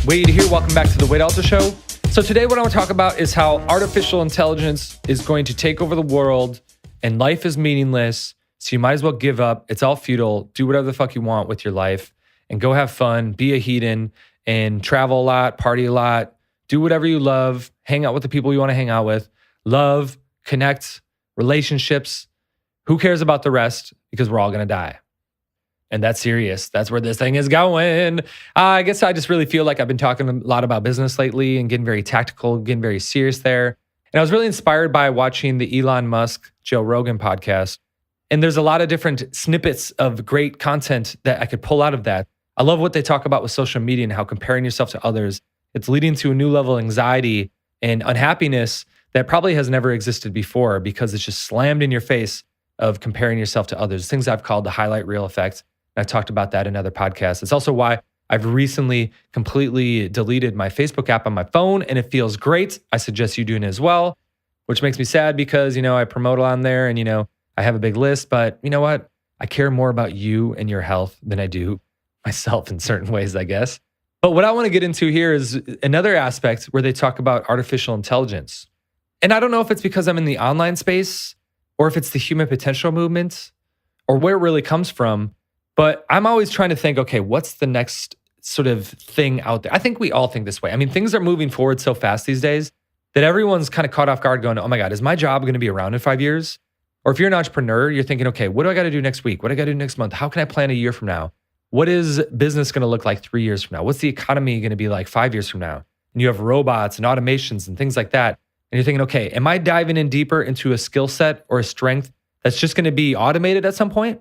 Wade here. Welcome back to the Wade Alter Show. So today what I want to talk about is how artificial intelligence is going to take over the world and life is meaningless. So you might as well give up. It's all futile. Do whatever the fuck you want with your life and go have fun, be a hedon and travel a lot, party a lot, do whatever you love, hang out with the people you want to hang out with, love, connect, relationships. Who cares about the rest? Because we're all going to die. And that's serious. That's where this thing is going. I guess I just really feel like I've been talking a lot about business lately and getting very tactical, getting very serious there. And I was really inspired by watching the Elon Musk, Joe Rogan podcast. And there's a lot of different snippets of great content that I could pull out of that. I love what they talk about with social media and how comparing yourself to others, it's leading to a new level of anxiety and unhappiness that probably has never existed before because it's just slammed in your face of comparing yourself to others. Things I've called the highlight reel effect. I talked about that in other podcasts. It's also why I've recently completely deleted my Facebook app on my phone and it feels great. I suggest you doing it as well, which makes me sad because, I promote on there and, I have a big list, but you know what? I care more about you and your health than I do myself in certain ways, I guess. But what I want to get into here is another aspect where they talk about artificial intelligence. And I don't know if it's because I'm in the online space or if it's the human potential movement or where it really comes from. But I'm always trying to think, okay, what's the next sort of thing out there? I think we all think this way. I mean, things are moving forward so fast these days that everyone's kind of caught off guard going, oh my God, is my job going to be around in 5 years? Or if you're an entrepreneur, you're thinking, okay, what do I got to do next week? What do I got to do next month? How can I plan a year from now? What is business going to look like 3 years from now? What's the economy going to be like 5 years from now? And you have robots and automations and things like that. And you're thinking, okay, am I diving in deeper into a skill set or a strength that's just going to be automated at some point?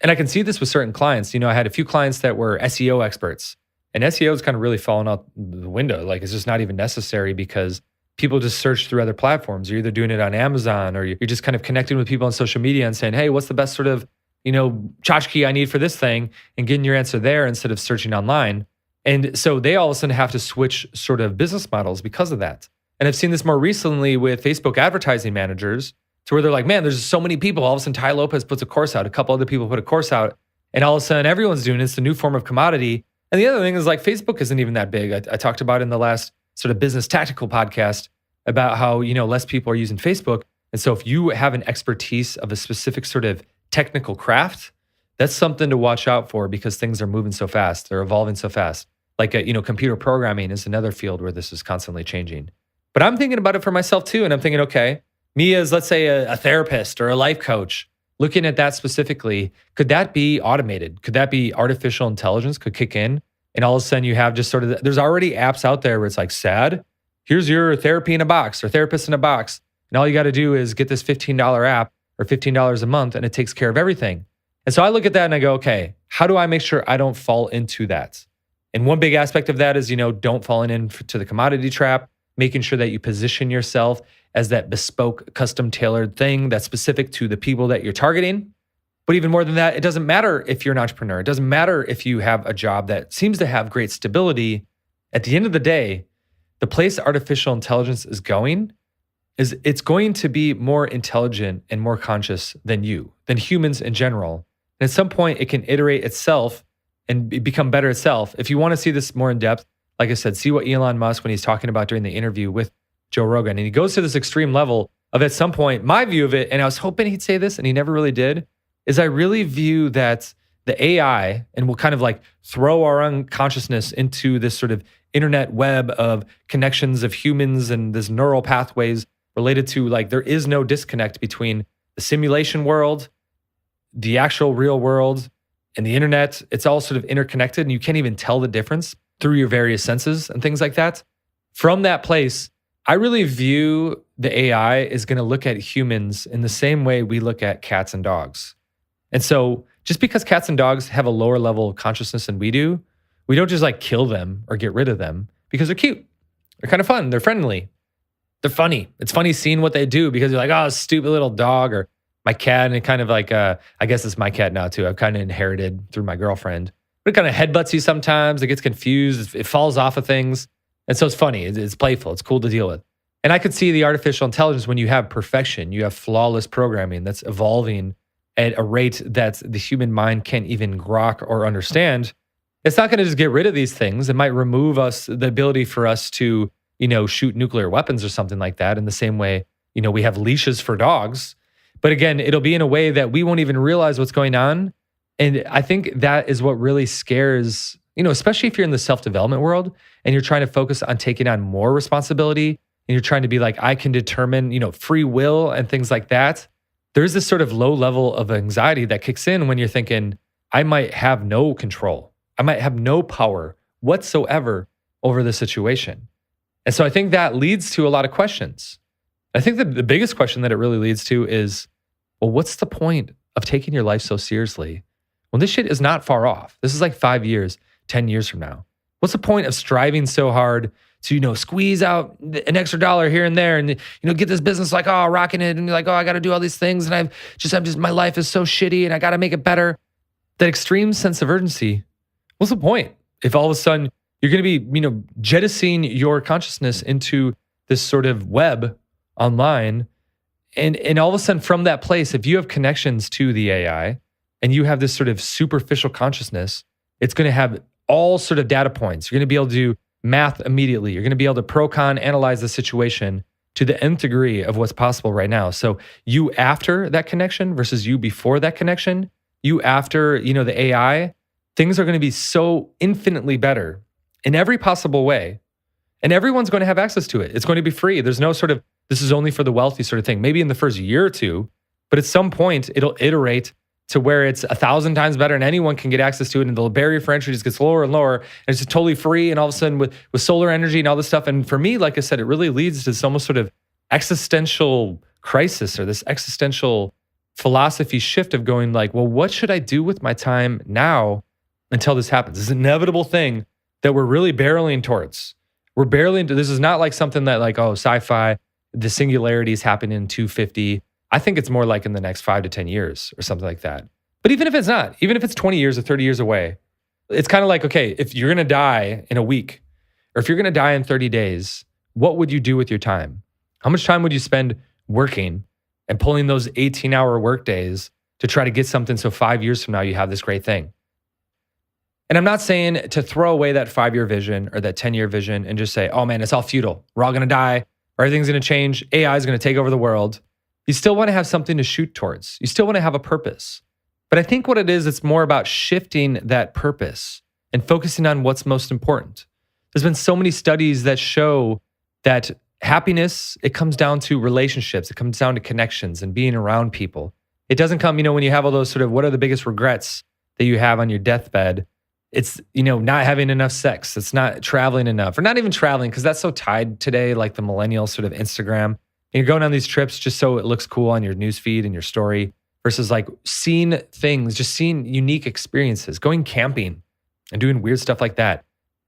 And I can see this with certain clients. I had a few clients that were SEO experts, and SEO has kind of really fallen out the window. Like it's just not even necessary because people just search through other platforms. You're either doing it on Amazon or you're just kind of connecting with people on social media and saying, hey, what's the best sort of, tchotchke I need for this thing and getting your answer there instead of searching online. And so they all of a sudden have to switch sort of business models because of that. And I've seen this more recently with Facebook advertising managers to where they're like, man, there's so many people. All of a sudden, Tai Lopez puts a course out. A couple other people put a course out. And all of a sudden, everyone's doing it. It's a new form of commodity. And the other thing is like Facebook isn't even that big. I talked about in the last sort of business tactical podcast about how, less people are using Facebook. And so if you have an expertise of a specific sort of technical craft, that's something to watch out for because things are moving so fast. They're evolving so fast. Like, computer programming is another field where this is constantly changing. But I'm thinking about it for myself too. And I'm thinking, okay, me as, let's say, a therapist or a life coach, looking at that specifically, could that be automated? Could that be artificial intelligence could kick in? And all of a sudden you have just sort of, there's already apps out there where it's like, sad, here's your therapy in a box or therapist in a box. And all you got to do is get this $15 app or $15 a month and it takes care of everything. And so I look at that and I go, okay, how do I make sure I don't fall into that? And one big aspect of that is, don't fall into the commodity trap, making sure that you position yourself as that bespoke, custom tailored thing that's specific to the people that you're targeting. But even more than that, it doesn't matter if you're an entrepreneur. It doesn't matter if you have a job that seems to have great stability. At the end of the day, the place artificial intelligence is going is it's going to be more intelligent and more conscious than you, than humans in general. And at some point, it can iterate itself and become better itself. If you want to see this more in depth, like I said, see what Elon Musk, when he's talking about during the interview with Joe Rogan, and he goes to this extreme level of at some point, my view of it, and I was hoping he'd say this and he never really did, is I really view that the AI, and we'll kind of like throw our own consciousness into this sort of internet web of connections of humans and this neural pathways related to like, there is no disconnect between the simulation world, the actual real world, and the internet. It's all sort of interconnected and you can't even tell the difference through your various senses and things like that. From that place, I really view the AI is going to look at humans in the same way we look at cats and dogs. And so just because cats and dogs have a lower level of consciousness than we do, we don't just like kill them or get rid of them because they're cute. They're kind of fun. They're friendly. They're funny. It's funny seeing what they do because you're like, oh, stupid little dog, or my cat. And it kind of like, I guess it's my cat now too. I've kind of inherited through my girlfriend. But it kind of headbutts you sometimes. It gets confused. It falls off of things. And so it's funny. It's playful. It's cool to deal with. And I could see the artificial intelligence when you have perfection, you have flawless programming that's evolving at a rate that the human mind can't even grok or understand. It's not going to just get rid of these things. It might remove us the ability for us to, shoot nuclear weapons or something like that in the same way, we have leashes for dogs. But again, it'll be in a way that we won't even realize what's going on. And I think that is what really scares, especially if you're in the self-development world and you're trying to focus on taking on more responsibility and you're trying to be like, I can determine, free will and things like that. There's this sort of low level of anxiety that kicks in when you're thinking, I might have no control. I might have no power whatsoever over the situation. And so I think that leads to a lot of questions. I think that the biggest question that it really leads to is, well, what's the point of taking your life so seriously? Well, this shit is not far off. This is like 5 years, 10 years from now. What's the point of striving so hard to, squeeze out an extra dollar here and there and, get this business like, oh, rocking it. And you're like, oh, I got to do all these things. And I'm just, my life is so shitty and I got to make it better. That extreme sense of urgency, what's the point? If all of a sudden you're going to be, jettisoning your consciousness into this sort of web online. And all of a sudden from that place, if you have connections to the AI and you have this sort of superficial consciousness, it's going to have all sort of data points. You're going to be able to do math immediately. You're going to be able to pro-con analyze the situation to the nth degree of what's possible right now. So you after that connection versus you before that connection, you after, the AI, things are going to be so infinitely better in every possible way. And everyone's going to have access to it. It's going to be free. There's no sort of, this is only for the wealthy sort of thing. Maybe in the first year or two, but at some point it'll iterate to where it's 1,000 times better and anyone can get access to it. And the barrier for entry just gets lower and lower. And it's just totally free. And all of a sudden with solar energy and all this stuff. And for me, like I said, it really leads to this almost sort of existential crisis or this existential philosophy shift of going like, well, what should I do with my time now until this happens? This inevitable thing that we're really barreling towards. We're barreling into, this is not like something that like, oh, sci-fi, the singularities happen in 250. I think it's more like in the next 5 to 10 years or something like that. But even if it's not, even if it's 20 years or 30 years away, it's kind of like, okay, if you're going to die in a week or if you're going to die in 30 days, what would you do with your time? How much time would you spend working and pulling those 18-hour work days to try to get something so 5 years from now you have this great thing? And I'm not saying to throw away that 5-year vision or that 10-year vision and just say, oh man, it's all futile. We're all going to die. Or everything's going to change. AI is going to take over the world. You still want to have something to shoot towards. You still want to have a purpose. But I think what it is, it's more about shifting that purpose and focusing on what's most important. There's been so many studies that show that happiness, it comes down to relationships. It comes down to connections and being around people. It doesn't come, when you have all those sort of, what are the biggest regrets that you have on your deathbed? It's, not having enough sex. It's not traveling enough, or not even traveling, because that's so tied today, like the millennial sort of Instagram. And you're going on these trips just so it looks cool on your newsfeed and your story versus like seeing things, just seeing unique experiences, going camping and doing weird stuff like that,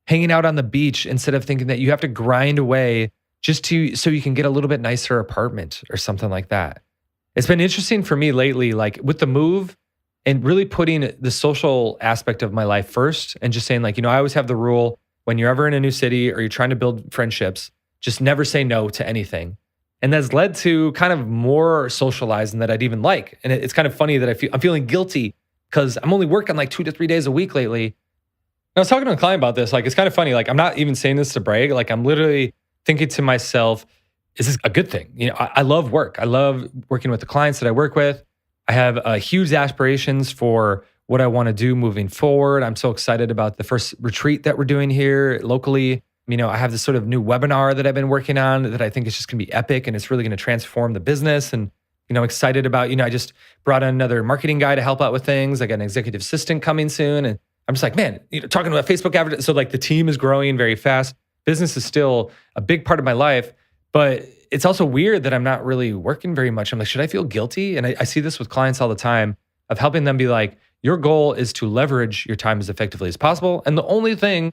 hanging out on the beach instead of thinking that you have to grind away just so you can get a little bit nicer apartment or something like that. It's been interesting for me lately, like with the move, and really putting the social aspect of my life first and just saying like, I always have the rule when you're ever in a new city or you're trying to build friendships, just never say no to anything. And that's led to kind of more socializing that I'd even like. And it's kind of funny that I'm feeling guilty because I'm only working like 2 to 3 days a week lately. And I was talking to a client about this. Like, it's kind of funny. Like, I'm not even saying this to brag. Like, I'm literally thinking to myself, is this a good thing? I love work. I love working with the clients that I work with. I have huge aspirations for what I want to do moving forward. I'm so excited about the first retreat that we're doing here locally. I have this sort of new webinar that I've been working on that I think is just going to be epic and it's really going to transform the business. And, excited about, I just brought in another marketing guy to help out with things. I got an executive assistant coming soon. And I'm just like, man, talking about Facebook advertising. So like the team is growing very fast. Business is still a big part of my life, but it's also weird that I'm not really working very much. I'm like, should I feel guilty? And I see this with clients all the time of helping them be like, your goal is to leverage your time as effectively as possible. And the only thing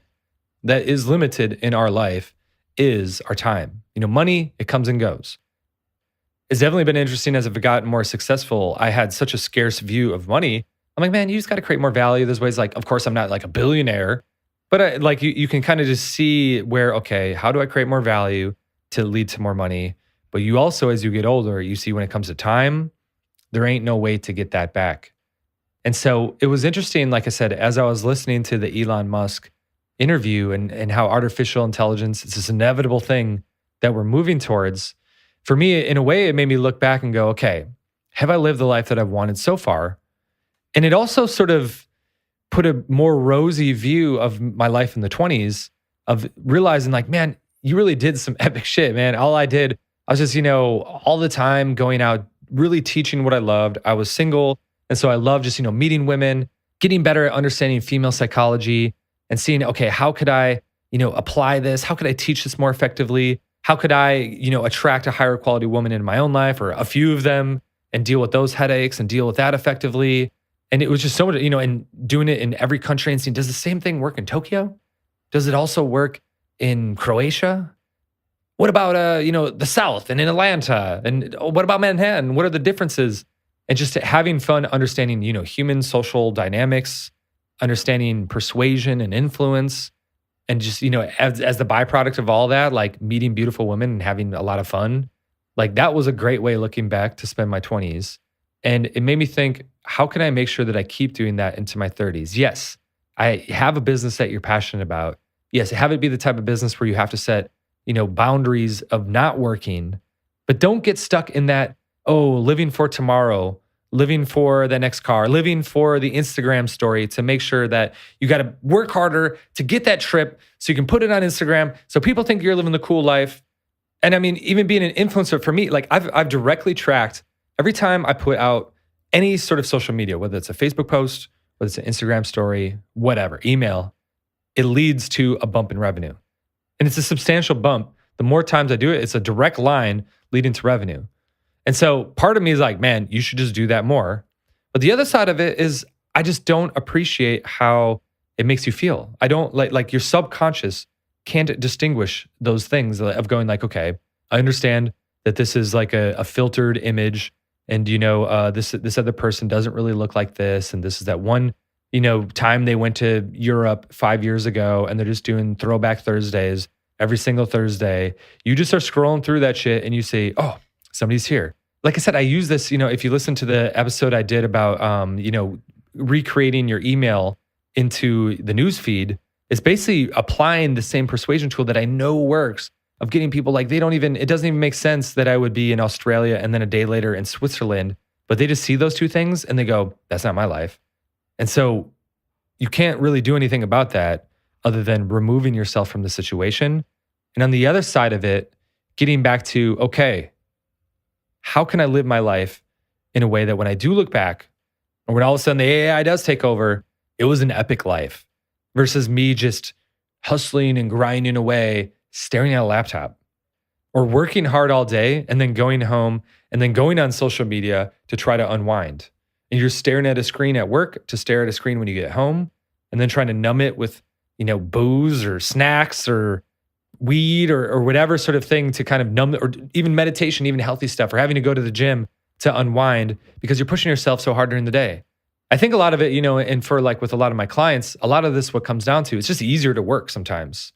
that is limited in our life is our time. Money, it comes and goes. It's definitely been interesting as I've gotten more successful. I had such a scarce view of money. I'm like, man, you just got to create more value. There's ways like, of course, I'm not like a billionaire, but you can kind of just see where, okay, how do I create more value to lead to more money? But you also, as you get older, you see when it comes to time, there ain't no way to get that back. And so it was interesting, like I said, as I was listening to the Elon Musk interview and how artificial intelligence is this inevitable thing that we're moving towards. For me, in a way, it made me look back and go, okay, have I lived the life that I've wanted so far? And it also sort of put a more rosy view of my life in the 20s of realizing like, man, you really did some epic shit, man. All I did, I was just, all the time going out, really teaching what I loved. I was single. And so I loved just, meeting women, getting better at understanding female psychology and seeing, okay, how could I, apply this? How could I teach this more effectively? How could I, attract a higher quality woman in my own life or a few of them and deal with those headaches and deal with that effectively? And it was just so much, and doing it in every country and seeing, does the same thing work in Tokyo? Does it also work in Croatia? What about, the South and in Atlanta? And what about Manhattan? What are the differences? And just having fun understanding, human social dynamics, understanding persuasion and influence. And just, as the byproduct of all that, like meeting beautiful women and having a lot of fun, like that was a great way looking back to spend my 20s. And it made me think, how can I make sure that I keep doing that into my 30s? Yes, I have a business that you're passionate about. Yes, have it be the type of business where you have to set, boundaries of not working, but don't get stuck in that, living for tomorrow, living for the next car, living for the Instagram story to make sure that you got to work harder to get that trip so you can put it on Instagram so people think you're living the cool life. And I mean, even being an influencer for me, like I've directly tracked every time I put out any sort of social media, whether it's a Facebook post, whether it's an Instagram story, whatever, email, it leads to a bump in revenue. And it's a substantial bump. The more times I do it, it's a direct line leading to revenue. And so part of me is like, man, you should just do that more. But the other side of it is I just don't appreciate how it makes you feel. I don't like your subconscious can't distinguish those things of going like, okay, I understand that this is like a filtered image and, this other person doesn't really look like this. And this is that one, time they went to Europe 5 years ago and they're just doing throwback Thursdays every single Thursday. You just start scrolling through that shit and you say, oh, somebody's here. Like I said, I use this, if you listen to the episode I did about, recreating your email into the news feed, it's basically applying the same persuasion tool that I know works of getting people like, it doesn't even make sense that I would be in Australia and then a day later in Switzerland, but they just see those two things and they go, that's not my life. And so you can't really do anything about that other than removing yourself from the situation. And on the other side of it, getting back to, okay, how can I live my life in a way that when I do look back, or when all of a sudden the AI does take over, it was an epic life versus me just hustling and grinding away, staring at a laptop, or working hard all day and then going home and then going on social media to try to unwind. And you're staring at a screen at work to stare at a screen when you get home and then trying to numb it with, booze or snacks or weed or whatever sort of thing to kind of numb, or even meditation, even healthy stuff, or having to go to the gym to unwind because you're pushing yourself so hard during the day. I think a lot of it, and for like with a lot of my clients, a lot of this, what comes down to, it's just easier to work sometimes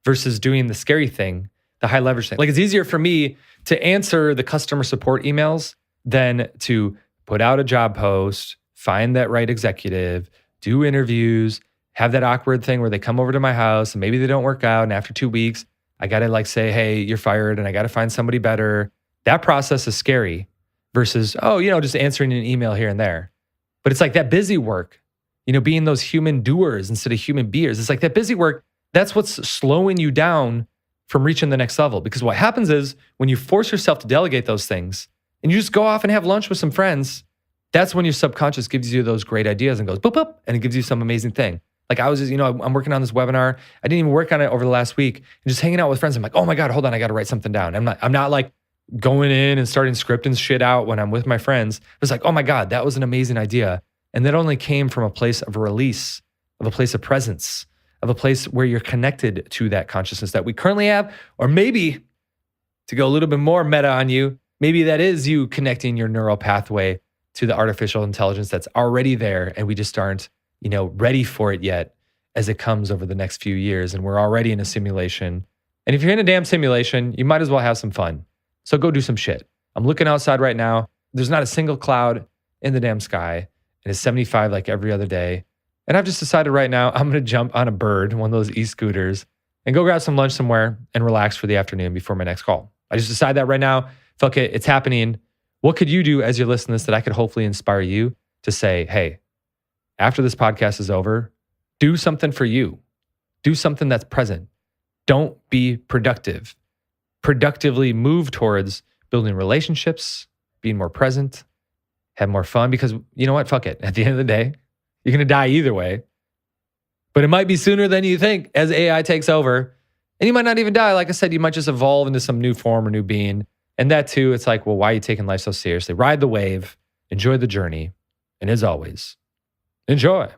versus doing the scary thing, the high leverage thing. Like it's easier for me to answer the customer support emails than to put out a job post, find that right executive, do interviews, have that awkward thing where they come over to my house and maybe they don't work out. And after 2 weeks, I got to like say, hey, you're fired and I got to find somebody better. That process is scary versus, just answering an email here and there. But it's like that busy work, being those human doers instead of human beers. It's like that busy work, that's what's slowing you down from reaching the next level. Because what happens is when you force yourself to delegate those things and you just go off and have lunch with some friends, that's when your subconscious gives you those great ideas and goes boop, boop, and it gives you some amazing thing. Like I was just, I'm working on this webinar. I didn't even work on it over the last week and just hanging out with friends. I'm like, oh my God, hold on. I got to write something down. I'm not like going in and starting scripting shit out when I'm with my friends. It's like, oh my God, that was an amazing idea. And that only came from a place of release, of a place of presence, of a place where you're connected to that consciousness that we currently have. Or maybe to go a little bit more meta on you, maybe that is you connecting your neural pathway to the artificial intelligence that's already there. And we just aren't, ready for it yet as it comes over the next few years. And we're already in a simulation. And if you're in a damn simulation, you might as well have some fun. So go do some shit. I'm looking outside right now. There's not a single cloud in the damn sky. and it's 75 like every other day. And I've just decided right now I'm going to jump on a bird, one of those e-scooters, and go grab some lunch somewhere and relax for the afternoon before my next call. I just decided that right now. Fuck it, it's happening. What could you do as you're listening to this that I could hopefully inspire you to say, hey, after this podcast is over, do something for you. Do something that's present. Don't be productive. Productively move towards building relationships, being more present, have more fun, because you know what? Fuck it. At the end of the day, you're going to die either way. But it might be sooner than you think as AI takes over. And you might not even die. Like I said, you might just evolve into some new form or new being. And that too, it's like, well, why are you taking life so seriously? Ride the wave, enjoy the journey. And as always, enjoy.